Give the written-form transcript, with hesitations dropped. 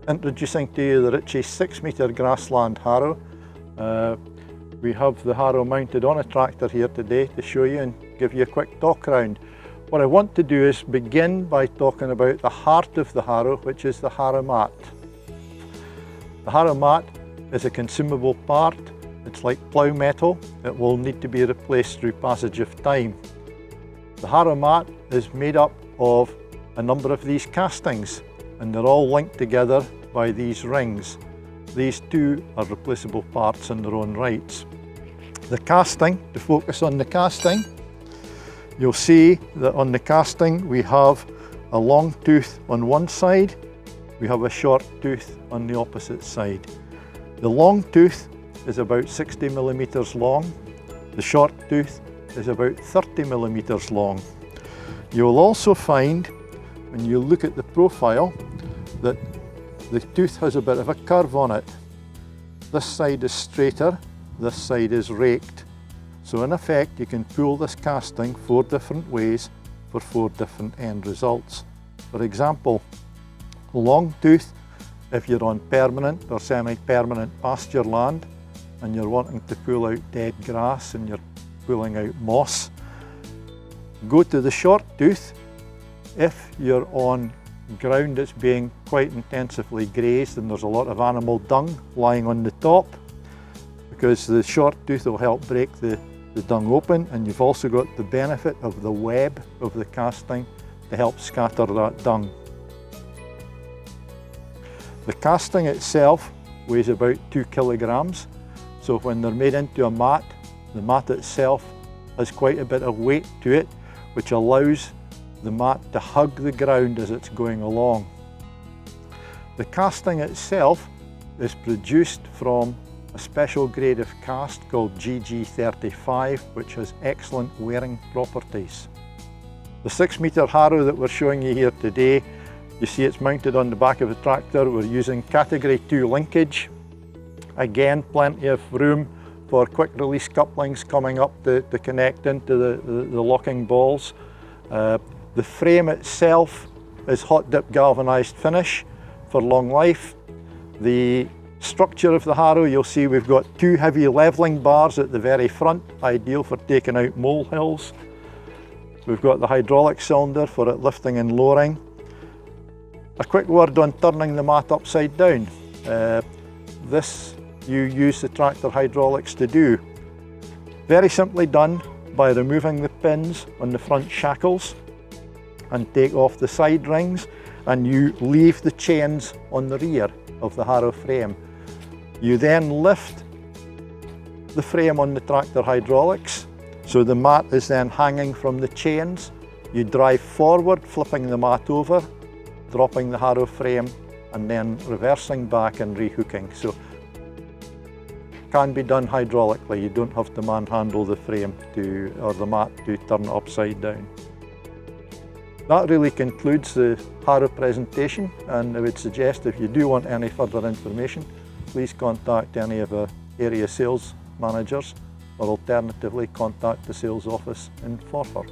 Introducing to you the Ritchie 6-metre grassland harrow. We have the harrow mounted on a tractor here today to show you and give you a quick talk around. What I want to do is begin by talking about the heart of the harrow, which is the harrow mat. The harrow mat is a consumable part. It's like plough metal. It will need to be replaced through passage of time. The harrow mat is made up of a number of these castings, and they're all linked together by these rings. These two are replaceable parts in their own rights. The casting, to focus on the casting, you'll see that on the casting we have a long tooth on one side, we have a short tooth on the opposite side. The long tooth is about 60 millimetres long, the short tooth is about 30 millimetres long. You will also find, when you look at the profile, that the tooth has a bit of a curve on it. This side is straighter, this side is raked. So in effect, you can pull this casting 4 different ways for 4 different end results. For example, long tooth, if you're on permanent or semi-permanent pasture land and you're wanting to pull out dead grass and you're pulling out moss. Go to the short tooth if you're on ground that's being quite intensively grazed and there's a lot of animal dung lying on the top, because the short tooth will help break the dung open, and you've also got the benefit of the web of the casting to help scatter that dung. The casting itself weighs about 2 kilograms, so when they're made into a mat, the mat itself has quite a bit of weight to it, which allows the mat to hug the ground as it's going along. The casting itself is produced from a special grade of cast called GG35, which has excellent wearing properties. The 6-metre harrow that we're showing you here today, you see it's mounted on the back of a tractor. We're using category 2 linkage. Again, plenty of room for quick release couplings coming up to connect into the locking balls. The frame itself is hot dip galvanised finish for long life. The structure of the harrow, you'll see we've got 2 heavy levelling bars at the very front, ideal for taking out molehills. We've got the hydraulic cylinder for it lifting and lowering. A quick word on turning the mat upside down. This you use the tractor hydraulics to do. Very simply done by removing the pins on the front shackles and take off the side rings, and you leave the chains on the rear of the harrow frame. You then lift the frame on the tractor hydraulics, so the mat is then hanging from the chains. You drive forward, flipping the mat over, dropping the harrow frame, and then reversing back and rehooking. So can be done hydraulically. You don't have to manhandle the frame or the mat to turn it upside down. That really concludes the harrow presentation, and I would suggest if you do want any further information, please contact any of our area sales managers, or alternatively contact the sales office in Forfar.